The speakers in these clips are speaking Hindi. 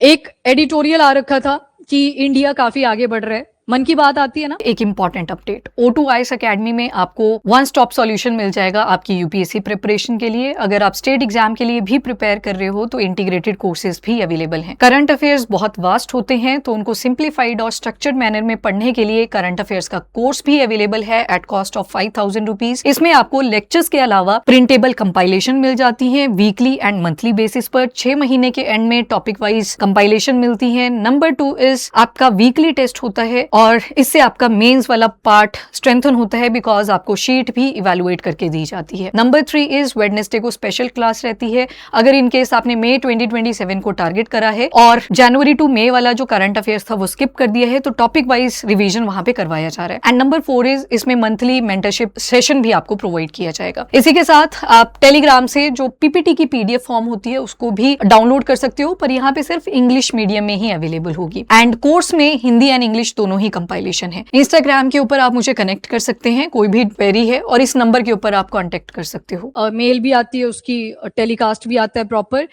एक एडिटोरियल आ रखा था कि इंडिया काफी आगे बढ़ रहा है, मन की बात आती है ना। एक important update, O2 IAS academy में आपको वन स्टॉप सॉल्यूशन मिल जाएगा आपकी यूपीएससी प्रिपरेशन के लिए। अगर आप स्टेट एग्जाम के लिए भी प्रिपेयर कर रहे हो तो इंटीग्रेटेड कोर्सेज भी अवेलेबल हैं। करंट अफेयर्स बहुत वास्ट होते हैं तो उनको सिंप्लीफाइड और स्ट्रक्चर्ड मैनर में पढ़ने के लिए करंट अफेयर्स का कोर्स भी अवेलेबल है एट कॉस्ट ऑफ 5000 रुपीज। इसमें आपको लेक्चर्स के अलावा प्रिंटेबल कंपाइलेशन मिल जाती है वीकली एंड मंथली बेसिस पर। 6 महीने के एंड में टॉपिक वाइज कंपाइलेशन मिलती है। नंबर 2 इज आपका वीकली टेस्ट होता है और इससे आपका मेंस वाला पार्ट स्ट्रेंथन होता है बिकॉज आपको शीट भी इवेलुएट करके दी जाती है। नंबर 3 इज वेडनेसडे को स्पेशल क्लास रहती है। अगर इन केस आपने मई 2027 को टारगेट करा है और जनवरी टू मई वाला जो करंट अफेयर्स था वो स्किप कर दिया है तो टॉपिक वाइज रिवीजन वहां पे करवाया जा रहा है। एंड नंबर 4 इज इसमें मंथली मेंटरशिप सेशन भी आपको प्रोवाइड किया जाएगा। इसी के साथ आप टेलीग्राम से जो पीपीटी की पीडीएफ फॉर्म होती है उसको भी डाउनलोड कर सकते हो, पर यहाँ पे सिर्फ इंग्लिश मीडियम में ही अवेलेबल होगी। एंड कोर्स में हिंदी एंड इंग्लिश दोनों ही कंपाइलेशन है। इंस्टाग्राम के ऊपर आप मुझे कनेक्ट कर सकते हैं, कोई भी क्वेरी है और इस नंबर के ऊपर आप कांटेक्ट कर सकते हो। मेल भी आती है, उसकी टेलीकास्ट भी आता है प्रॉपर,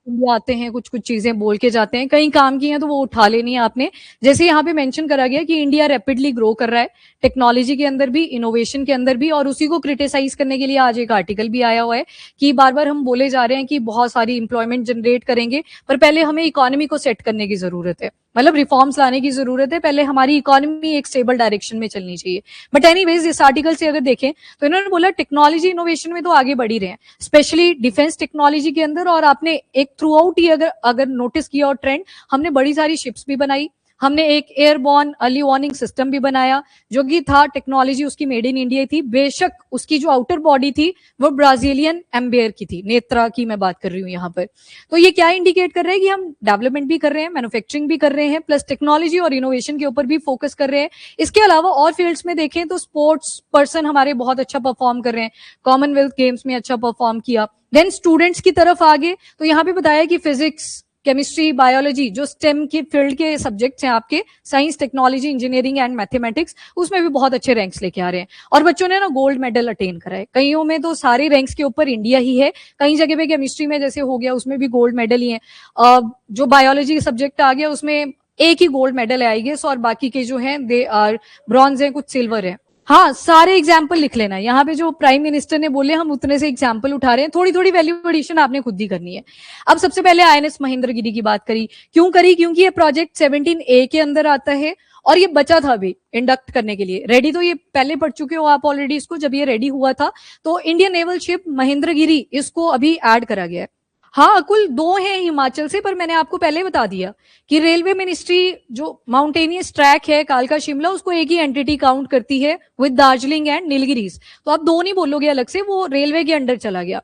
भी आते हैं, कुछ कुछ चीजें बोल के जाते हैं, कहीं काम की हैं तो वो उठा लेनी है आपने। जैसे यहाँ पे मेंशन करा गया कि इंडिया रैपिडली ग्रो कर रहा है टेक्नोलॉजी के अंदर भी, इनोवेशन के अंदर भी, और उसी को क्रिटिसाइज करने के लिए आज एक आर्टिकल भी आया हुआ है कि बार बार हम बोले जा रहे हैं कि बहुत सारी इंप्लॉयमेंट जनरेट करेंगे, पर पहले हमें इकोनॉमी को सेट करने की जरूरत है, मतलब रिफॉर्म्स लाने की जरूरत है। पहले हमारी इकोनॉमी एक स्टेबल डायरेक्शन में चलनी चाहिए। बट एनीवेज इस आर्टिकल से अगर देखें तो इन्होंने बोला टेक्नोलॉजी इनोवेशन में तो आगे बढ़ ही रहे हैं, स्पेशली डिफेंस टेक्नोलॉजी के अंदर। और आपने एक थ्रू आउट ही अगर नोटिस किया और ट्रेंड, हमने बड़ी सारी शिप्स भी बनाई, हमने एक एयरबॉर्न अर्ली वार्निंग सिस्टम भी बनाया जो कि था टेक्नोलॉजी उसकी मेड इन इंडिया थी। बेशक उसकी जो आउटर बॉडी थी वो ब्राजीलियन एम्बेयर की थी, नेत्रा की मैं बात कर रही हूँ यहाँ पर। तो ये क्या इंडिकेट कर रहे हैं कि हम डेवलपमेंट भी कर रहे हैं, मैन्युफैक्चरिंग भी कर रहे हैं, प्लस टेक्नोलॉजी और इनोवेशन के ऊपर भी फोकस कर रहे हैं। इसके अलावा और फील्ड्स में देखें तो स्पोर्ट्स पर्सन हमारे बहुत अच्छा परफॉर्म कर रहे हैं, कॉमनवेल्थ गेम्स में अच्छा परफॉर्म किया। देन स्टूडेंट्स की तरफ आगे तो यहाँ पे बताया कि फिजिक्स, केमिस्ट्री, बायोलॉजी, जो स्टेम की फील्ड के सब्जेक्ट्स हैं आपके, science, technology, engineering and mathematics, उसमें भी बहुत अच्छे रैंक्स लेके आ रहे हैं। और बच्चों ने ना गोल्ड मेडल अटेन करा है, कईयों में तो सारे रैंक्स के ऊपर इंडिया ही है, कई जगह पे केमिस्ट्री में जैसे हो गया उसमें भी गोल्ड मेडल ही है। जो बायोलॉजी सब्जेक्ट आ गया उसमें एक ही गोल्ड मेडल है आई गेस, और बाकी के जो है दे आर ब्रॉन्ज है, कुछ सिल्वर है। हाँ, सारे एग्जाम्पल लिख लेना। यहाँ पे जो प्राइम मिनिस्टर ने बोले हम उतने से एग्जाम्पल उठा रहे हैं, थोड़ी थोड़ी वैल्यू एडिशन आपने खुद ही करनी है। अब सबसे पहले आईएनएस महेंद्रगिरी की बात करी, क्यों करी? क्योंकि ये प्रोजेक्ट 17A के अंदर आता है और ये बचा था अभी इंडक्ट करने के लिए। रेडी तो ये पहले पढ़ चुके हो आप ऑलरेडी इसको, जब ये रेडी हुआ था तो इंडियन नेवल शिप महेंद्रगिरी इसको अभी ऐड करा गया है। हाँ, कुल 2 हैं हिमाचल से, पर मैंने आपको पहले बता दिया कि रेलवे मिनिस्ट्री जो माउंटेनियस ट्रैक है कालका शिमला, उसको एक ही एंटिटी काउंट करती है विद दार्जिलिंग एंड नीलगिरीज। तो आप 2 नहीं बोलोगे अलग से, वो रेलवे के अंडर चला गया।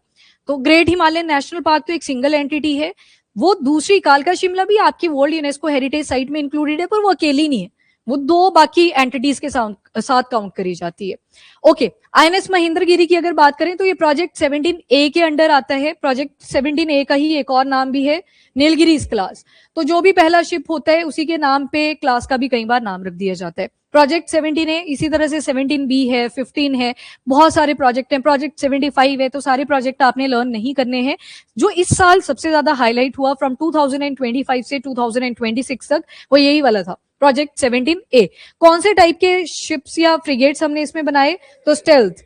तो ग्रेट हिमालयन नेशनल पार्क तो एक सिंगल एंटिटी है, वो दूसरी कालका शिमला भी आपकी वर्ल्ड यूनेस्को हेरिटेज साइट में इंक्लूडेड है, पर वो अकेली नहीं है, वो 2 बाकी एंटिटीज के साथ काउंट करी जाती है। ओके, आईएनएस महेंद्रगिरी की अगर बात करें तो ये प्रोजेक्ट 17A के अंडर आता है। प्रोजेक्ट 17A का ही एक और नाम भी है नीलगिरीज क्लास। तो जो भी पहला शिप होता है उसी के नाम पे क्लास का भी कई बार नाम रख दिया जाता है। प्रोजेक्ट 17A, इसी तरह से 17B है, 15 है, बहुत सारे प्रोजेक्ट हैं। प्रोजेक्ट 75 है, तो सारे प्रोजेक्ट आपने लर्न नहीं करने हैं। जो इस साल सबसे ज्यादा हाईलाइट हुआ फ्रॉम 2025 से 2026 तक, वो यही वाला था, प्रोजेक्ट 17A। कौन से टाइप के शिप्स या फ्रिगेट्स हमने इसमें बनाए? तो स्टेल्थ,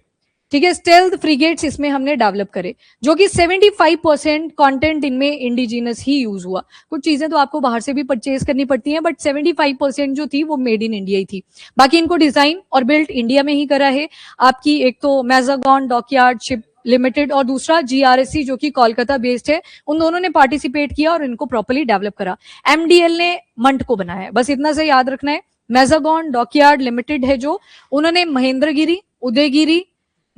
ठीक है, स्टेल्थ फ्रिगेट्स इसमें हमने डेवलप करे, जो कि 75% कंटेंट इनमें इंडिजिनस ही यूज हुआ। कुछ चीजें तो आपको बाहर से भी परचेज करनी पड़ती हैं, बट 75% जो थी वो मेड इन इंडिया ही थी। बाकी इनको डिजाइन और बिल्ड इंडिया में ही करा है। आपकी एक तो मैजागॉन डॉकयार्ड शिप लिमिटेड और दूसरा GRSC जो कि कोलकाता बेस्ड है, उन दोनों ने पार्टिसिपेट किया और इनको प्रॉपर्ली डेवलप करा। MDL ने मंट को बनाया है, बस इतना से याद रखना है। मैजागॉन डॉकयार्ड लिमिटेड है जो, उन्होंने महेंद्रगिरी, उदयगिरी,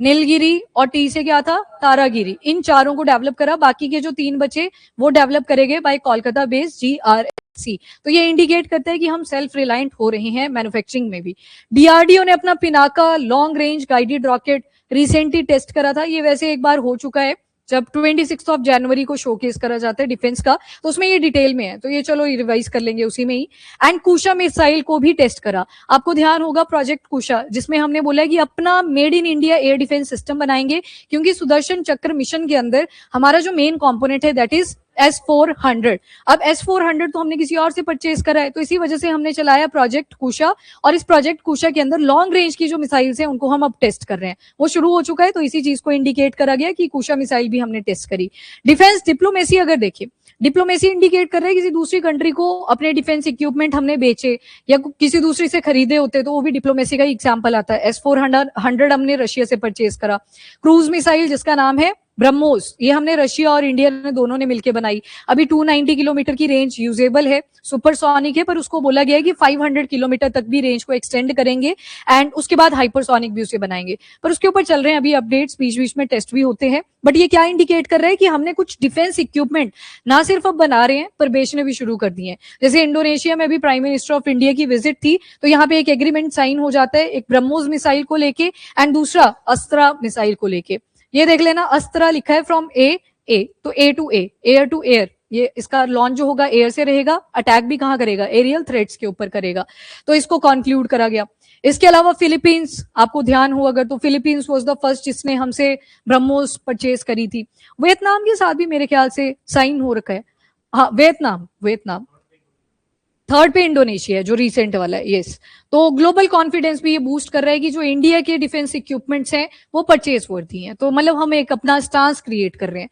नीलगिरी और टी से क्या था, तारागिरी, इन चारों को डेवलप करा। बाकी के जो 3 बचे वो डेवलप करेंगे बाय कोलकाता बेस्ड GRSC। तो ये इंडिकेट करता है कि हम सेल्फ रिलायंट हो रहे हैं मैन्युफैक्चरिंग में भी। DRDO ने अपना Pinaka long range guided rocket recently test करा था। ये वैसे एक बार हो चुका है, जब 26 जनवरी को शोकेस करा जाता है डिफेंस का, तो उसमें ये डिटेल में है, तो ये चलो रिवाइज कर लेंगे उसी में ही। एंड कुशा मिसाइल को भी टेस्ट करा। आपको ध्यान होगा प्रोजेक्ट कुशा, जिसमें हमने बोला कि अपना made in India air defence system बनाएंगे, क्योंकि सुदर्शन चक्र मिशन के अंदर हमारा जो मेन कंपोनेंट है दैट इज S-400। अब S-400 तो हमने किसी और से परचेज करा है, तो इसी वजह से हमने चलाया प्रोजेक्ट कुशा, और इस प्रोजेक्ट कुशा के अंदर लॉन्ग रेंज की जो मिसाइल्स हैं उनको हम अब टेस्ट कर रहे हैं। वो शुरू हो चुका है, तो इसी चीज को इंडिकेट करा गया कि कुशा मिसाइल भी हमने टेस्ट करी। डिफेंस डिप्लोमेसी अगर देखिए, डिप्लोमेसी इंडिकेट कर रहा है किसी दूसरी कंट्री को अपने डिफेंस इक्विपमेंट हमने बेचे या किसी दूसरी से खरीदे होते, तो वो भी डिप्लोमेसी का एग्जाम्पल आता है। S-400 हमने रशिया से परचेज करा। क्रूज मिसाइल जिसका नाम है ब्रह्मोस, ये हमने रशिया और इंडिया ने दोनों ने मिलकर बनाई। अभी 290 किलोमीटर की रेंज यूजेबल है, सुपरसोनिक है, पर उसको बोला गया है कि 500 किलोमीटर तक भी रेंज को एक्सटेंड करेंगे एंड उसके बाद हाइपरसोनिक भी उसे बनाएंगे। पर उसके ऊपर चल रहे हैं अभी अपडेट्स, बीच बीच में टेस्ट भी होते हैं। बट ये क्या इंडिकेट कर रहा है कि हमने कुछ डिफेंस इक्विपमेंट ना सिर्फ अब बना रहे हैं पर बेचने भी शुरू कर दिए हैं। जैसे इंडोनेशिया में भी प्राइम मिनिस्टर ऑफ इंडिया की विजिट थी, तो यहाँ पे एक एग्रीमेंट साइन हो जाता है, एक ब्रह्मोस मिसाइल को लेके एंड दूसरा अस्त्रा मिसाइल को लेके। ये देख लेना, अस्त्रा लिखा है फ्रॉम ए, तो ए टू एयर टू एयर, ये इसका लॉन्च जो होगा एयर से रहेगा, अटैक भी कहां करेगा, एरियल थ्रेट्स के ऊपर करेगा। तो इसको कंक्लूड करा गया। इसके अलावा फिलीपींस, आपको ध्यान हो अगर, तो फिलीपींस वाज द फर्स्ट जिसने हमसे ब्रह्मोस परचेज करी थी। वियतनाम के साथ भी मेरे ख्याल से साइन हो रखा है। हाँ, वियतनाम थर्ड पे इंडोनेशिया है जो रिसेंट वाला है, यस। तो ग्लोबल कॉन्फिडेंस भी ये बूस्ट कर रहा है कि जो इंडिया के डिफेंस इक्विपमेंट्स हैं वो परचेज वर्दी हैं। तो मतलब हम एक अपना स्टांस क्रिएट कर रहे हैं।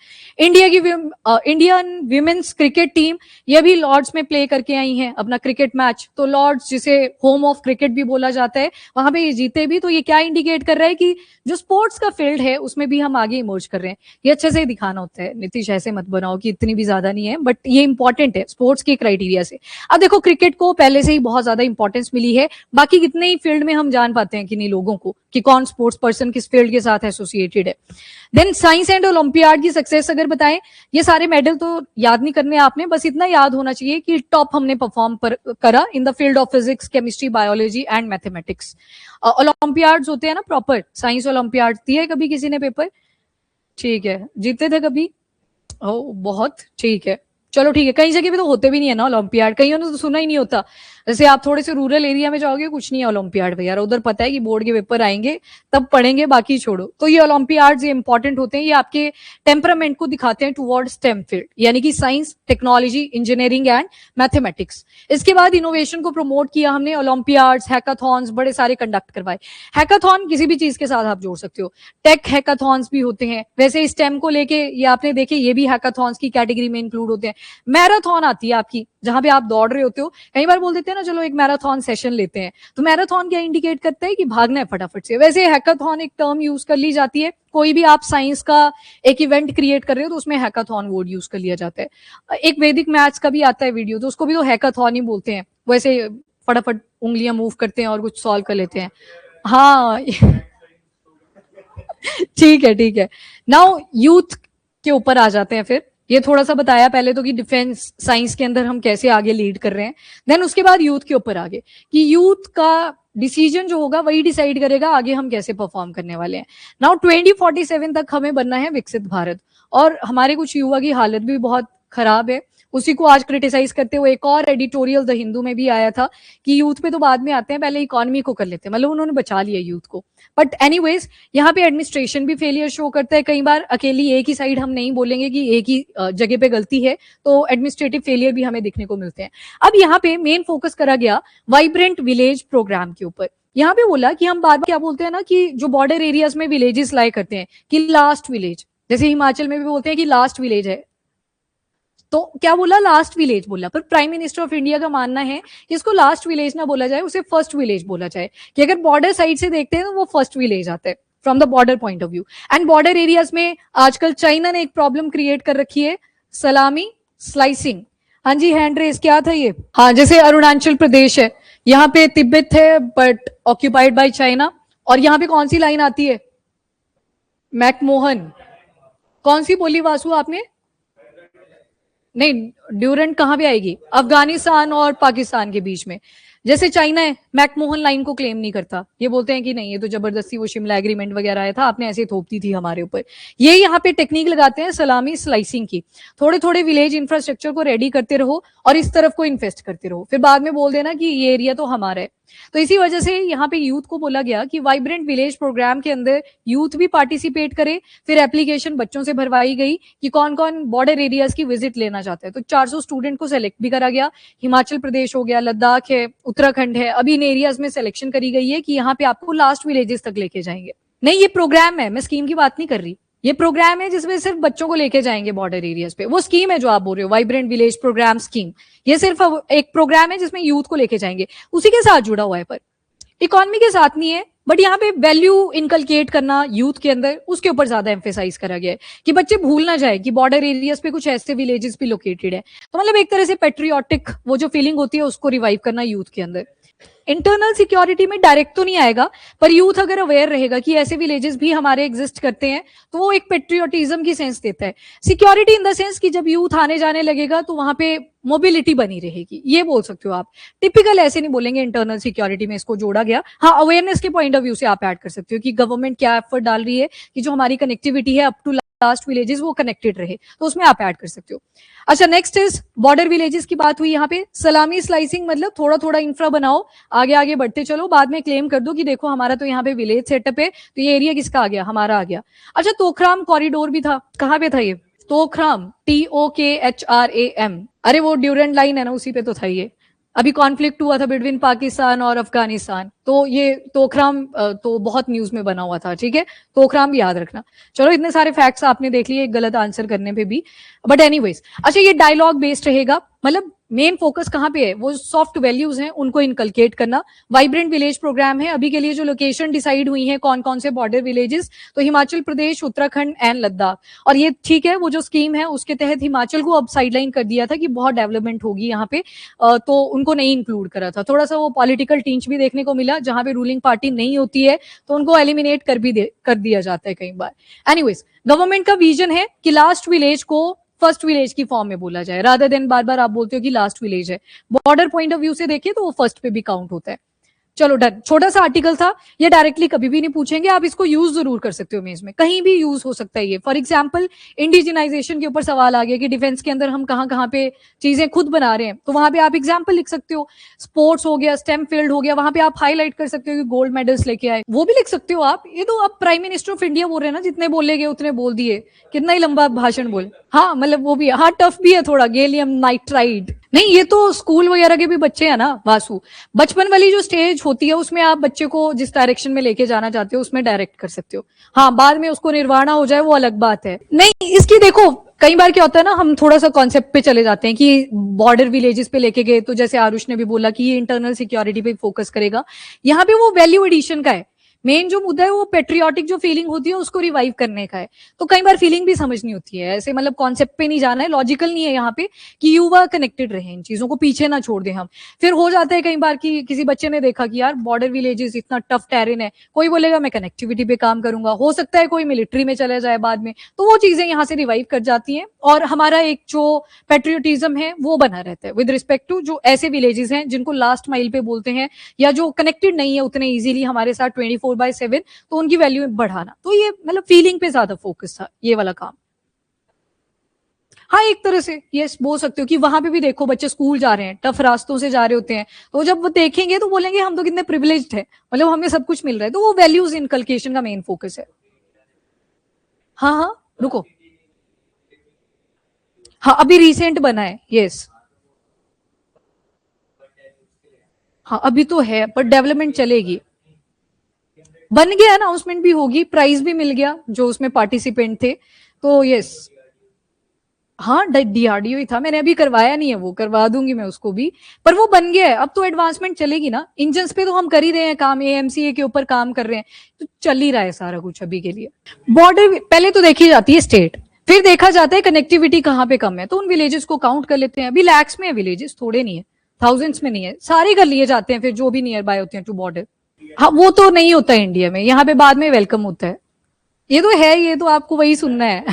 इंडियन विमेन्स क्रिकेट टीम ये भी लॉर्ड्स में प्ले करके आई हैं अपना क्रिकेट मैच। तो लॉर्ड्स जिसे होम ऑफ क्रिकेट भी बोला जाता है, वहां पे ये जीते भी। तो ये क्या इंडिकेट कर रहा है कि जो स्पोर्ट्स का फील्ड है उसमें भी हम आगे इमर्ज कर रहे हैं। ये अच्छे से दिखाना होता है, नीतीश ऐसे मत बनाओ कि इतनी भी ज्यादा नहीं है, बट ये इंपॉर्टेंट है स्पोर्ट्स के क्राइटेरिया से। अब देखो, क्रिकेट को पहले से ही बहुत ज्यादा इंपॉर्टेंस मिली है, बाकी कितने ही फील्ड में हम जान पाते हैं किन्हीं लोगों को कि कौन स्पोर्ट्स पर्सन किस फील्ड के साथ एसोसिएटेड है। देन साइंस एंड ओलंपियाड की सक्सेस अगर बताएं, ये सारे मेडल तो याद नहीं करने आपने, बस इतना याद होना चाहिए कि टॉप हमने परफॉर्म करा in the field of physics, chemistry, biology and mathematics. Olympiads होते हैं ना प्रॉपर, साइंस ओलंपियाड दिए कभी किसी ने पेपर? ठीक है, जीते थे कभी? ओ बहुत ठीक है, चलो ठीक है। कई जगह पे तो होते भी नहीं है ना ओलंपियाड, कईयों ने तो सुना ही नहीं होता। जैसे आप थोड़े से रूरल एरिया में जाओगे, कुछ नहीं है ओलंपियाड भैया, उधर पता है कि बोर्ड के पेपर आएंगे तब पढ़ेंगे, बाकी छोड़ो। तो ये ओलंपियाड्स ये इंपॉर्टेंट होते हैं, ये आपके टेम्परामेंट को दिखाते हैं टुवर्ड स्टेम फील्ड, यानी कि science, technology, engineering and mathematics. इसके बाद इनोवेशन को प्रमोट किया हमने, ओलंपियाड्स, हैकाथॉन्स बड़े सारे कंडक्ट करवाए। हैकाथॉन किसी भी चीज के साथ आप जोड़ सकते हो, टेक हैकाथॉन्स भी होते हैं। वैसे स्टेम को लेके ये आपने देखे, ये भी हैकाथॉन्स की कैटेगरी में इंक्लूड होते हैं। मैराथन आती है आपकी, जहां पे आप दौड़ रहे होते हो, कई बार बोल देते हैं ना चलो एक मैराथन सेशन लेते हैं। तो मैराथन क्या इंडिकेट करता है कि भागना है फटाफट से। वैसे हैकाथन एक टर्म यूज कर ली जाती है, कोई भी आप साइंस का एक इवेंट क्रिएट कर रहे हो तो उसमें हैकाथन वर्ड यूज कर लिया जाता है। एक वैदिक मैथ्स का भी आता है वीडियो, तो उसको भी तो हैकाथन ही बोलते हैं। वैसे फटाफट उंगलियां मूव करते हैं और कुछ सॉल्व कर लेते हैं। हाँ ठीक है। नाउ यूथ के ऊपर आ जाते हैं फिर। ये थोड़ा सा बताया पहले तो कि डिफेंस साइंस के अंदर हम कैसे आगे लीड कर रहे हैं, देन उसके बाद यूथ के ऊपर आगे कि यूथ का डिसीजन जो होगा वही डिसाइड करेगा आगे हम कैसे परफॉर्म करने वाले हैं। नाउ 2047 तक हमें बनना है विकसित भारत, और हमारे कुछ युवा की हालत भी बहुत खराब है। उसी को आज क्रिटिसाइज करते हुए एक और एडिटोरियल द हिंदू में भी आया था कि यूथ पे तो बाद में आते हैं, पहले इकोनॉमी को कर लेते हैं। मतलब उन्होंने बचा लिया यूथ को। बट एनीवेज, यहाँ पे एडमिनिस्ट्रेशन भी फेलियर शो करता है। कई बार अकेली एक ही साइड हम नहीं बोलेंगे कि एक ही जगह पे गलती है, तो एडमिनिस्ट्रेटिव फेलियर भी हमें दिखने को मिलते हैं। अब यहाँ पे मेन फोकस करा गया वाइब्रेंट विलेज प्रोग्राम के ऊपर। यहाँ पे बोला कि हम बार बार क्या बोलते हैं ना कि जो बॉर्डर एरियाज में विलेजेस लाई करते हैं कि लास्ट विलेज, जैसे हिमाचल में भी बोलते हैं कि लास्ट विलेज है, तो क्या बोला, लास्ट विलेज बोला। पर प्राइम मिनिस्टर ऑफ इंडिया का मानना है कि इसको लास्ट विलेज ना बोला जाए, उसे फर्स्ट विलेज बोला जाए, कि अगर बॉर्डर साइड से देखते हैं तो वो फर्स्ट विलेज आता है from the border point of view. And border areas में आजकल चाइना ने एक प्रॉब्लम क्रिएट कर रखी है, सलामी स्लाइसिंग। हाँ जी, हैंड रेस क्या था ये? हाँ, जैसे अरुणाचल प्रदेश है, यहाँ पे तिब्बत है बट ऑक्यूपाइड बाय चाइना, और यहाँ पे कौन सी लाइन आती है? मैकमोहन। कौन सी बोली वासु आपने? नहीं, ड्यूरेंट कहाँ पे आएगी? अफगानिस्तान और पाकिस्तान के बीच में। जैसे चाइना है, मैकमोहन लाइन को क्लेम नहीं करता, ये बोलते हैं कि नहीं, ये तो जबरदस्ती वो शिमला एग्रीमेंट वगैरह आया था, आपने ऐसे थोप दी थी हमारे ऊपर। ये यहाँ पे टेक्निक लगाते हैं सलामी स्लाइसिंग की, थोड़े थोड़े विलेज इंफ्रास्ट्रक्चर को रेडी करते रहो और इस तरफ को इन्वेस्ट करते रहो, फिर बाद में बोल देना कि ये एरिया तो हमारा है। तो इसी वजह से यहाँ पे यूथ को बोला गया कि वाइब्रेंट विलेज प्रोग्राम के अंदर यूथ भी पार्टिसिपेट करे। फिर एप्लीकेशन बच्चों से भरवाई गई कि कौन कौन बॉर्डर एरियाज की विजिट लेना चाहते हैं, तो 400 स्टूडेंट को सेलेक्ट भी करा गया। हिमाचल प्रदेश हो गया, लद्दाख है, उत्तराखंड है, अभी इन एरियाज में सिलेक्शन करी गई है कि यहाँ पे आपको लास्ट विलेजेस तक लेके जाएंगे। नहीं, ये प्रोग्राम है, मैं स्कीम की बात नहीं कर रही, ये प्रोग्राम है जिसमें सिर्फ बच्चों को लेके जाएंगे बॉर्डर एरियाज पे। वो स्कीम है जो आप बोल रहे हो, वाइब्रेंट विलेज प्रोग्राम स्कीम, ये सिर्फ एक प्रोग्राम है जिसमें यूथ को लेके जाएंगे, उसी के साथ जुड़ा हुआ है, पर इकोनॉमी के साथ नहीं है। बट यहाँ पे वैल्यू इनकलकेट करना यूथ के अंदर, उसके ऊपर ज्यादा एम्फेसाइज करा गया है कि बच्चे भूल ना जाए कि बॉर्डर एरियाज पे कुछ ऐसे विलेजेस भी लोकेटेड है। तो मतलब एक तरह से पेट्रियोटिक वो जो फीलिंग होती है उसको रिवाइव करना यूथ के अंदर। इंटरनल सिक्योरिटी में डायरेक्ट तो नहीं आएगा, पर यूथ अगर अवेयर रहेगा कि ऐसे विलेजेस भी हमारे एग्जिस्ट करते हैं तो वो एक पेट्रियोटिज्म की सेंस देता है। सिक्योरिटी इन द सेंस कि जब यूथ आने जाने लगेगा तो वहां पे मोबिलिटी बनी रहेगी, ये बोल सकते हो आप। टिपिकल ऐसे नहीं बोलेंगे इंटरनल सिक्योरिटी में इसको जोड़ा गया। हाँ, अवेयरनेस के पॉइंट ऑफ व्यू से आप ऐड कर सकते हो कि गवर्नमेंट क्या एफर्ट डाल रही है कि जो हमारी कनेक्टिविटी है अप टू लास्ट विलेजेस वो कनेक्टेड रहे, तो उसमें आप ऐड कर सकते हो। अच्छा, नेक्स्ट इज बॉर्डर विलेजेस की बात हुई यहाँ पे। सलामी स्लाइसिंग मतलब थोड़ा थोड़ा इंफ्रा बनाओ, आगे आगे बढ़ते चलो, बाद में क्लेम कर दो कि देखो हमारा तो यहाँ पे विलेज सेटअप है, तो ये एरिया किसका आ गया? हमारा आ गया। अच्छा, तोखराम कॉरिडोर भी था, कहाँ पे था ये? तोखराम, TOKHRAM, अरे वो ड्यूरेंट लाइन है ना, उसी पे तो था ये। अभी कॉन्फ्लिक्ट हुआ था बिटवीन पाकिस्तान और अफगानिस्तान, तो ये तोखराम तो बहुत न्यूज में बना हुआ था, ठीक है, तोखराम भी याद रखना। चलो, इतने सारे फैक्ट्स आपने देख लिए एक गलत आंसर करने पे भी, बट एनीवेज। अच्छा, ये डायलॉग बेस्ड रहेगा, मतलब मेन फोकस कहाँ पे है? वो सॉफ्ट वैल्यूज हैं उनको इनकलकेट करना। वाइब्रेंट विलेज प्रोग्राम है, अभी के लिए जो लोकेशन डिसाइड हुई है कौन कौन से बॉर्डर विलेजेस, तो हिमाचल प्रदेश, उत्तराखंड एंड लद्दाख। और ये ठीक है, वो जो स्कीम है उसके तहत हिमाचल को अब साइडलाइन कर दिया था कि बहुत डेवलपमेंट होगी यहाँ पे, तो उनको नहीं इंक्लूड करा था। थोड़ा सा वो पॉलिटिकल टिंच भी देखने को मिला, जहां पे रूलिंग पार्टी नहीं होती है तो उनको एलिमिनेट कर दिया जाता है कई बार। एनीवेज, गवर्नमेंट का विजन है कि लास्ट विलेज को फर्स्ट विलेज की फॉर्म में बोला जाए, रादर देन बार बार आप बोलते हो कि लास्ट विलेज है। बॉर्डर पॉइंट ऑफ व्यू से देखिए तो वो फर्स्ट पे भी काउंट होता है। चलो डन, छोटा सा आर्टिकल था, ये डायरेक्टली कभी भी नहीं पूछेंगे, आप इसको यूज जरूर कर सकते हो मेज में, कहीं भी यूज हो सकता है ये। फॉर एग्जांपल, इंडिजिनाइजेशन के ऊपर सवाल आ गया कि डिफेंस के अंदर हम कहाँ कहाँ पे चीजें खुद बना रहे हैं, तो वहां पे आप एग्जाम्पल लिख सकते हो। स्पोर्ट्स हो गया, स्टेम फील्ड हो गया, वहां पे आप हाईलाइट कर सकते हो कि गोल्ड मेडल्स लेके आए, वो भी लिख सकते हो आप। ये तो आप प्राइम मिनिस्टर ऑफ इंडिया बोल रहे हैं ना, जितने बोले गए उतने बोल दिए, कितना ही लंबा भाषण बोले। हाँ, मतलब वो भी है, हाँ टफ भी है थोड़ा, गैलियम नाइट्राइड। नहीं, ये तो स्कूल वगैरह के भी बच्चे हैं ना वासु, बचपन वाली जो स्टेज होती है उसमें आप बच्चे को जिस डायरेक्शन में लेके जाना चाहते हो उसमें डायरेक्ट कर सकते हो। हाँ, बाद में उसको निर्वाणा हो जाए वो अलग बात है। नहीं, इसकी देखो कई बार क्या होता है ना, हम थोड़ा सा कॉन्सेप्ट पे चले जाते हैं कि बॉर्डर विलेजेस पे लेके गए, तो जैसे आरुष ने भी बोला कि ये इंटरनल सिक्योरिटी पे फोकस करेगा, यहाँ पे वो वैल्यू एडिशन का है। मेन जो मुद्दा है वो पेट्रियोटिक जो फीलिंग होती है उसको रिवाइव करने का है। तो कई बार फीलिंग भी समझनी होती है, ऐसे मतलब कॉन्सेप्ट पे नहीं जाना है, लॉजिकल नहीं है यहाँ पे कि युवा कनेक्टेड रहे, इन चीजों को पीछे ना छोड़ दें हम। फिर हो जाता है कई बार कि किसी बच्चे ने देखा कि यार बॉर्डर विलेजेस इतना टफ टेरेन है, कोई बोलेगा मैं कनेक्टिविटी पे काम करूंगा, हो सकता है कोई मिलिट्री में चला जाए बाद में, तो वो चीजें यहाँ से रिवाइव कर जाती हैं और हमारा एक जो पेट्रियोटिज्म है वो बना रहता है विद रिस्पेक्ट टू जो ऐसे विलेजेस हैं जिनको लास्ट माइल पे बोलते हैं, या जो कनेक्टेड नहीं है उतने इजीली हमारे साथ 24/7, तो उनकी वैल्यू में बढ़ाना। तो ये मतलब फीलिंग पे ज्यादा फोकस था ये वाला काम। हाँ, एक तरह से यस बोल सकते हो कि वहां पे भी देखो बच्चे स्कूल जा रहे हैं, टफ रास्तों से जा रहे होते हैं, तो जब वो देखेंगे तो बोलेंगे हम तो कितने प्रिविलेज्ड है, मतलब हमें सब कुछ मिल रहा है, तो वो वैल्यूज इनकलकेशन का मेन फोकस है। हाँ हाँ, रुको, हाँ अभी रिसेंट बना है, यस। हाँ, अभी तो है पर डेवलपमेंट चलेगी, बन गया, अनाउंसमेंट भी होगी, प्राइज भी मिल गया जो उसमें पार्टिसिपेंट थे, तो यस। हाँ, DRDO ही था, मैंने अभी करवाया नहीं है, वो करवा दूंगी मैं उसको भी, पर वो बन गया है। अब तो एडवांसमेंट चलेगी ना, इंजन्स पे तो हम कर ही रहे हैं काम, AMCA के ऊपर काम कर रहे हैं, तो चल ही रहा है सारा कुछ अभी के लिए। बॉर्डर पहले तो देखी जाती है स्टेट, फिर देखा जाता है कनेक्टिविटी कहाँ पे कम है, तो उन विलेजेस को काउंट कर लेते हैं। अभी लैक्स में है विलेजेस, थोड़े नहीं है, थाउजेंड्स में नहीं है, सारे कर लिए जाते हैं फिर जो भी नियर बाय होते हैं टू बॉर्डर। हाँ, वो तो नहीं होता है इंडिया में, यहाँ पे बाद में वेलकम होता है। ये तो है, ये तो आपको वही सुनना है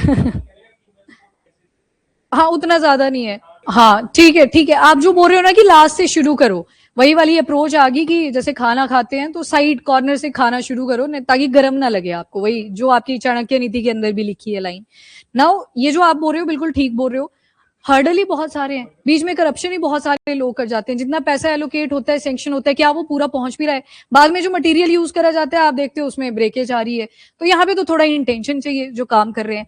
हाँ, उतना ज्यादा नहीं है। हाँ, ठीक है। आप जो बोल रहे हो ना कि लास्ट से शुरू करो, वही वाली अप्रोच आ गई कि जैसे खाना खाते हैं तो साइड कॉर्नर से खाना शुरू करो ताकि गर्म ना लगे आपको, वही जो आपकी चाणक्य नीति के अंदर भी लिखी है लाइन। नाउ ये जो आप बोल रहे हो बिल्कुल ठीक बोल रहे हो। हर्डल ही बहुत सारे हैं, बीच में करप्शन ही बहुत सारे लोग कर जाते हैं। जितना पैसा एलोकेट होता है, सैंक्शन होता है, क्या वो पूरा पहुंच भी रहा है? बाद में जो मटेरियल यूज करा जाता है आप देखते हो उसमें ब्रेकेज आ रही है। तो यहाँ पे तो थोड़ा इंटेंशन चाहिए जो काम कर रहे हैं।